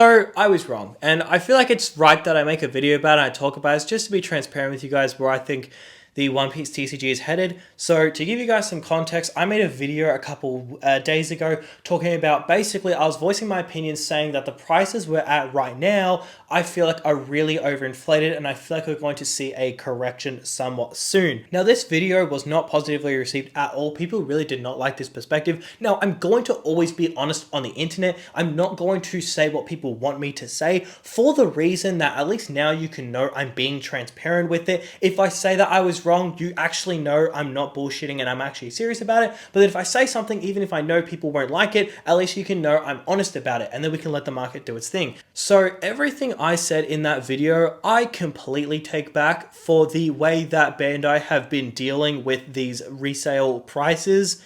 So I was wrong, and I feel like it's right that I make a video about it and I talk about it just to be transparent with you guys where I think the One Piece TCG is headed. So to give you guys some context, I made a video a couple days ago talking about basically I was voicing my opinion saying that the prices we're at right now I feel like are really overinflated and I feel like we're going to see a correction somewhat soon. Now this video was not positively received at all. People really did not like this perspective. Now I'm going to always be honest on the internet. I'm not going to say what people want me to say for the reason that at least now you can know I'm being transparent with it. If I say that I was wrong, you actually know I'm not bullshitting and I'm actually serious about it. But if I say something, even if I know people won't like it, at least you can know I'm honest about it and then we can let the market do its thing. So everything I said in that video, I completely take back for the way that Bandai have been dealing with these resale prices.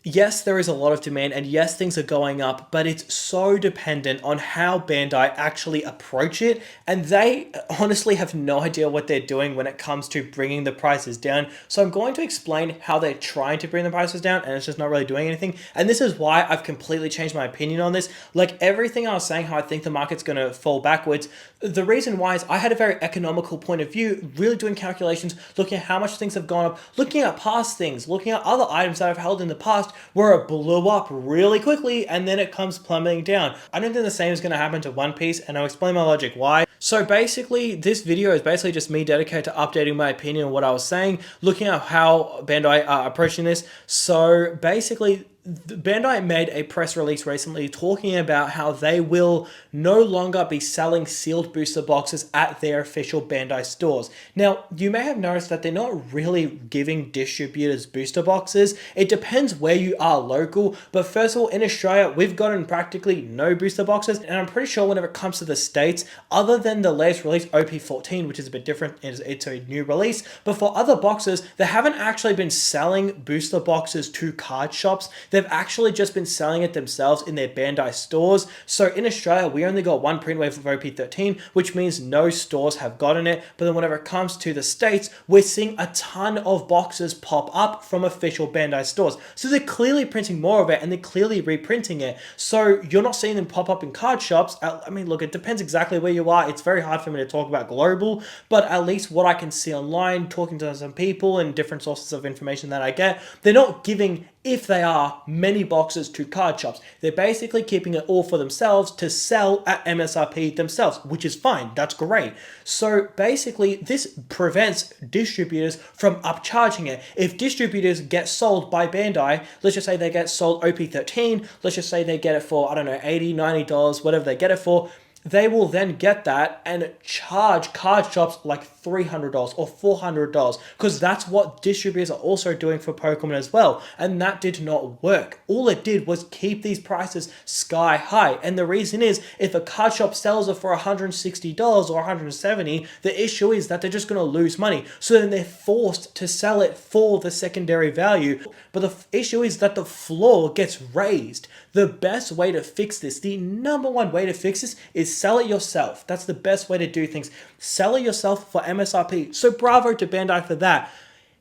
Yes, there is a lot of demand and yes, things are going up, but it's so dependent on how Bandai actually approach it. And they honestly have no idea what they're doing when it comes to bringing the prices down. So I'm going to explain how they're trying to bring the prices down and it's just not really doing anything. And this is why I've completely changed my opinion on this. Like everything I was saying, how I think the market's going to fall backwards. The reason why is I had a very economical point of view, really doing calculations, looking at how much things have gone up, looking at past things, looking at other items that I've held in the past, where it blew up really quickly and then it comes plummeting down. I don't think the same is going to happen to One Piece and I'll explain my logic why. So basically this video is basically just me dedicated to updating my opinion on what I was saying, looking at how Bandai are approaching this. So basically Bandai made a press release recently talking about how they will no longer be selling sealed booster boxes at their official Bandai stores. Now, you may have noticed that they're not really giving distributors booster boxes. It depends where you are local, but first of all, in Australia, we've gotten practically no booster boxes, and I'm pretty sure whenever it comes to the States, other than the latest release, OP14, which is a bit different, it's a new release, but for other boxes, they haven't actually been selling booster boxes to card shops. They've actually just been selling it themselves in their Bandai stores. So in Australia, we only got one print wave of OP13, which means no stores have gotten it. But then whenever it comes to the States, we're seeing a ton of boxes pop up from official Bandai stores. So they're clearly printing more of it and they're clearly reprinting it. So you're not seeing them pop up in card shops. I mean, look, it depends exactly where you are. It's very hard for me to talk about global, but at least what I can see online, talking to some people and different sources of information that I get, they're not giving, if they are, many boxes to card shops. They're basically keeping it all for themselves to sell at MSRP themselves, which is fine. That's great. So basically, this prevents distributors from upcharging it. If distributors get sold by Bandai, let's just say they get sold OP13, let's just say they get it for, I don't know, $80, $90, whatever they get it for, they will then get that and charge card shops like $300 or $400 because that's what distributors are also doing for Pokemon as well. And that did not work. All it did was keep these prices sky high. And the reason is if a card shop sells it for $160 or $170, the issue is that they're just going to lose money. So then they're forced to sell it for the secondary value. But the issue is that the floor gets raised. The best way to fix this, the number one way to fix this is sell it yourself. That's the best way to do things. Sell it yourself for MSRP. So bravo to Bandai for that.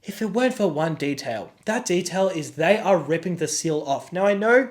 If it weren't for one detail, that detail is they are ripping the seal off. Now I know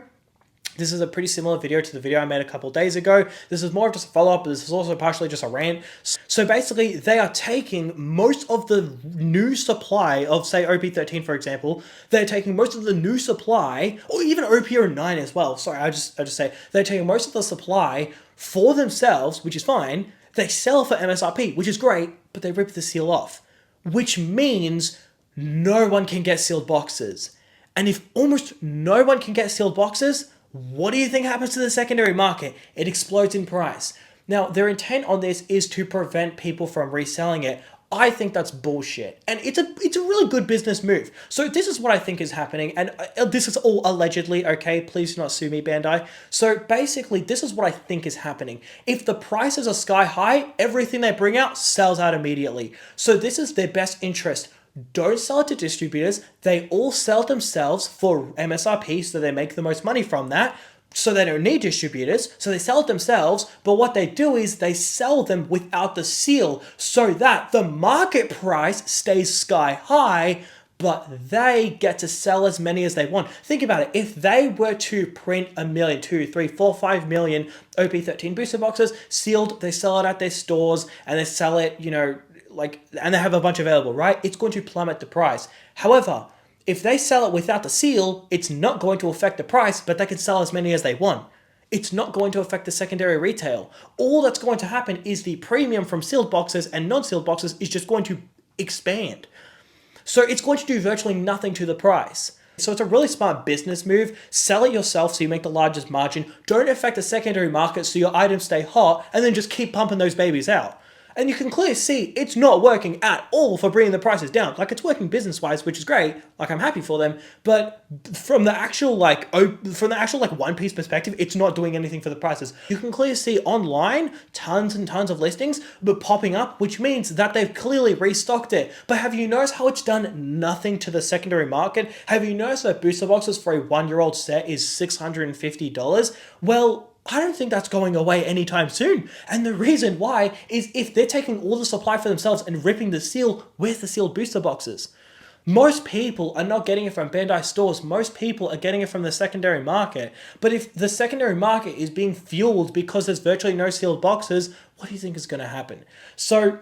this is a pretty similar video to the video I made a couple days ago. This is more of just a follow-up, but this is also partially just a rant. So basically, they are taking most of the new supply of, say, OP13, for example. They're taking most of the new supply, or even OP09 as well. Sorry, I just say they're taking most of the supply for themselves, which is fine. They sell for MSRP, which is great, but they rip the seal off, which means no one can get sealed boxes. And if almost no one can get sealed boxes, what do you think happens to the secondary market? It explodes in price. Now, their intent on this is to prevent people from reselling it. I think that's bullshit. And it's a really good business move. So this is what I think is happening. And this is all allegedly, okay? Please do not sue me, Bandai. So basically, this is what I think is happening. If the prices are sky high, everything they bring out sells out immediately. So this is their best interest. Don't sell it to distributors. They all sell themselves for MSRP, so they make the most money from that. So they don't need distributors, so they sell it themselves, but what they do is they sell them without the seal so that the market price stays sky high, but they get to sell as many as they want. Think about it. If they were to print 1 million, 2, 3, 4, 5 million OP13 booster boxes, sealed, they sell it at their stores and they sell it, you know, like, and they have a bunch available, right? It's going to plummet the price. However, if they sell it without the seal, it's not going to affect the price, but they can sell as many as they want. It's not going to affect the secondary retail. All that's going to happen is the premium from sealed boxes and non-sealed boxes is just going to expand. So it's going to do virtually nothing to the price. So it's a really smart business move. Sell it yourself so you make the largest margin. Don't affect the secondary market so your items stay hot, and then just keep pumping those babies out. And you can clearly see it's not working at all for bringing the prices down. Like, it's working business-wise, which is great. Like, I'm happy for them. But from the actual One Piece perspective, it's not doing anything for the prices. You can clearly see online tons and tons of listings but popping up, which means that they've clearly restocked it. But have you noticed how it's done nothing to the secondary market? Have you noticed that booster boxes for a 1-year-old set is $650? Well, I don't think that's going away anytime soon. And the reason why is if they're taking all the supply for themselves and ripping the seal with the sealed booster boxes. Most people are not getting it from Bandai stores. Most people are getting it from the secondary market. But if the secondary market is being fueled because there's virtually no sealed boxes, what do you think is going to happen? So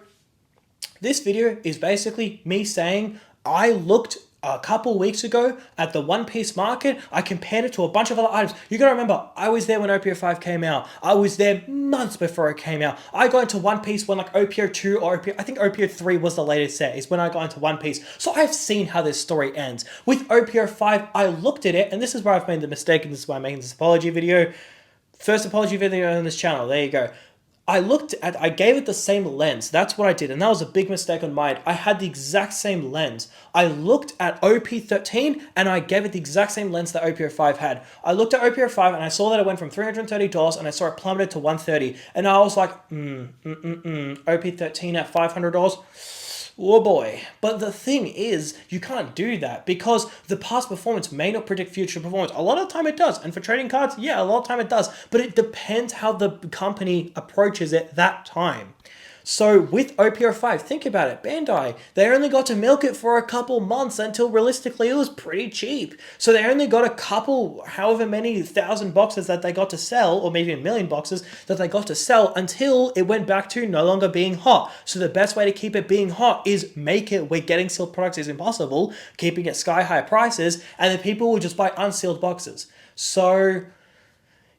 this video is basically me saying I looked a couple weeks ago at the One Piece market. I compared it to a bunch of other items. You gotta remember, I was there when OPO 5 came out. I was there months before it came out. I got into One Piece when like OPO 2 or I think OPO 3 was the latest set, is when I got into One Piece. So I've seen how this story ends. With OPO 5, I looked at it, and this is where I've made the mistake, and this is why I'm making this apology video. First apology video on this channel, there you go. I gave it the same lens. That's what I did. And that was a big mistake on mine. I had the exact same lens. I looked at OP13 and I gave it the exact same lens that OPO 5 had. I looked at OPO 5 and I saw that it went from $330 and I saw it plummeted to $130. And I was like, OP13 at $500? Oh boy. But the thing is, you can't do that because the past performance may not predict future performance. A lot of the time it does. And for trading cards, yeah, a lot of the time it does. But it depends how the company approaches it that time. So with OPO 5, think about it. Bandai, they only got to milk it for a couple months until realistically it was pretty cheap. So they only got a couple, however many 1,000 boxes that they got to sell, or maybe 1 million boxes that they got to sell until it went back to no longer being hot. So the best way to keep it being hot is make it where getting sealed products is impossible, keeping it sky high prices, and then people will just buy unsealed boxes. So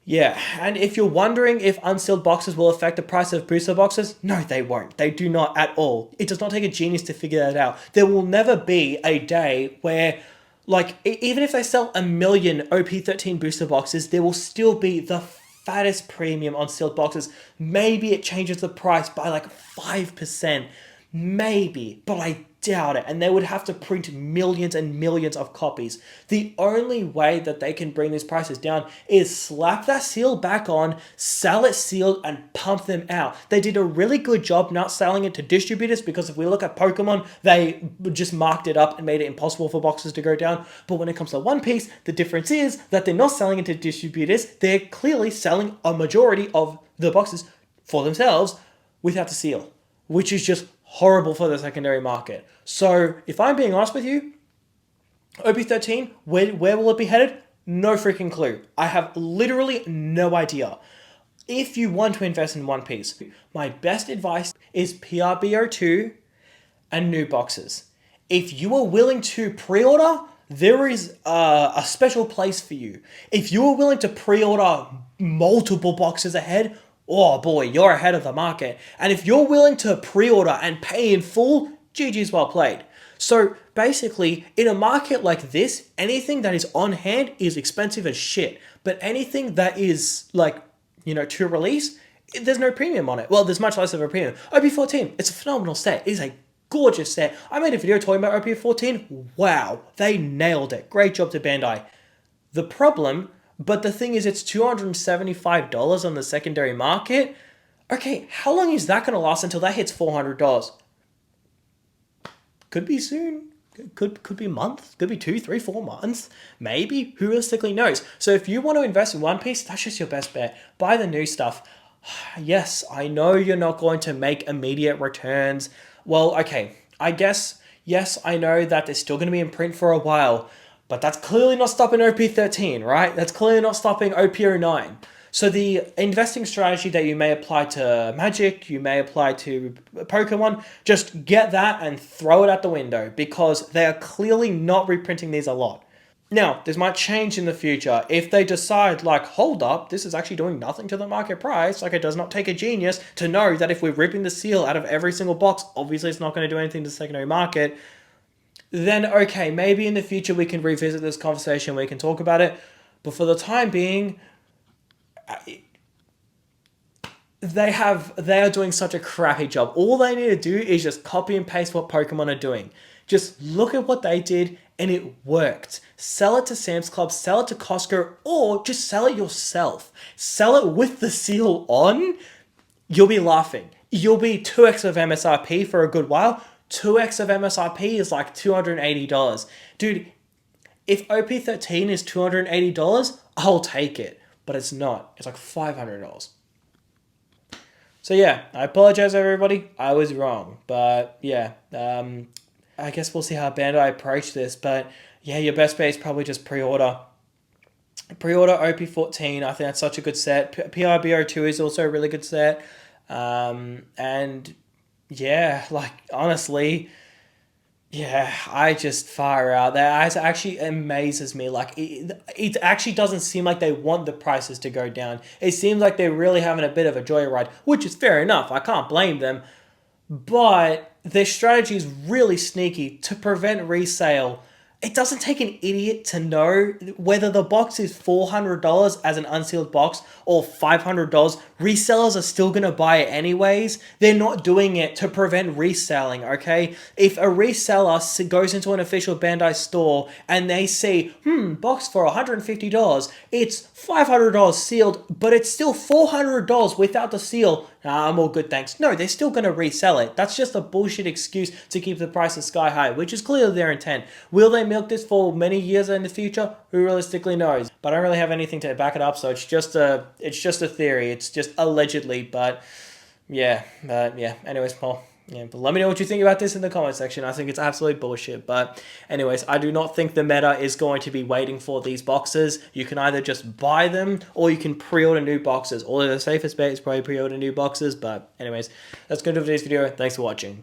yeah, and if you're wondering if unsealed boxes will affect the price of booster boxes, no, they won't. They do not at all. It does not take a genius to figure that out. There will never be a day where, like, even if they sell 1 million OP13 booster boxes, there will still be the fattest premium on sealed boxes. Maybe it changes the price by like 5%. Maybe, but I doubt it. And they would have to print millions and millions of copies. The only way that they can bring these prices down is slap that seal back on, sell it sealed, and pump them out. They did a really good job not selling it to distributors, because if we look at Pokemon, they just marked it up and made it impossible for boxes to go down. But when it comes to One Piece, the difference is that they're not selling it to distributors. They're clearly selling a majority of the boxes for themselves without the seal, which is just horrible for the secondary market. So if I'm being honest with you, OP13, where will it be headed? No freaking clue. I have literally no idea. If you want to invest in One Piece, my best advice is PRBO2 and new boxes. If you are willing to pre-order, there is a special place for you. If you are willing to pre-order multiple boxes ahead, oh boy, you're ahead of the market. And if you're willing to pre-order and pay in full, GG's well played. So basically, in a market like this, anything that is on hand is expensive as shit. But anything that is like, you know, to release, there's no premium on it. Well, there's much less of a premium. OP14, it's a phenomenal set. It is a gorgeous set. I made a video talking about OP14. Wow, they nailed it. Great job to Bandai. The problem, but the thing is, it's $275 on the secondary market. Okay, how long is that going to last until that hits $400? Could be soon. Could be a month. Could be 2, 3, 4 months. Maybe. Who realistically knows? So if you want to invest in One Piece, that's just your best bet. Buy the new stuff. Yes, I know you're not going to make immediate returns. Well, okay, I guess Yes, I know that they're still going to be in print for a while, but that's clearly not stopping OP13, right? That's clearly not stopping OP09. So the investing strategy that you may apply to Magic, you may apply to Pokemon, just get that and throw it out the window because they are clearly not reprinting these a lot. Now, this might change in the future if they decide, like, hold up, this is actually doing nothing to the market price. Like, it does not take a genius to know that if we're ripping the seal out of every single box, obviously it's not going to do anything to the secondary market. Then, okay, maybe in the future we can revisit this conversation, we can talk about it. But for the time being, they are doing such a crappy job. All they need to do is just copy and paste what Pokemon are doing. Just look at what they did and it worked. Sell it to Sam's Club, sell it to Costco, or just sell it yourself. Sell it with the seal on. You'll be laughing. You'll be 2x of MSRP for a good while. 2x of MSRP is like $280. Dude, if OP13 is $280, I'll take it. But it's not. It's like $500. So yeah, I apologize everybody. I was wrong. But yeah, I guess we'll see how Bandai approach this. But yeah, your best bet is probably just pre-order. Pre-order OP14. I think that's such a good set. PRBO2 is also a really good set. And yeah, like honestly, yeah, I just fire out. That actually amazes me. Like, it actually doesn't seem like they want the prices to go down. It seems like they're really having a bit of a joyride, which is fair enough. I can't blame them. But their strategy is really sneaky to prevent resale. It doesn't take an idiot to know whether the box is $400 as an unsealed box or $500. Resellers are still going to buy it anyways. They're not doing it to prevent reselling, okay? If a reseller goes into an official Bandai store and they see, box for $150, it's $500 sealed, but it's still $400 without the seal. Nah, I'm all good, thanks. No, they're still going to resell it. That's just a bullshit excuse to keep the prices sky high, which is clearly their intent. Will they milk this for many years in the future? Who realistically knows? But I don't really have anything to back it up, so it's just a theory. It's just allegedly, but yeah. Anyways, Paul. Yeah, but let me know what you think about this in the comment section. I think it's absolutely bullshit. But anyways, I do not think the meta is going to be waiting for these boxes. You can either just buy them or you can pre-order new boxes. Although the safest bet is probably pre-order new boxes. But anyways, that's going to do for today's video. Thanks for watching.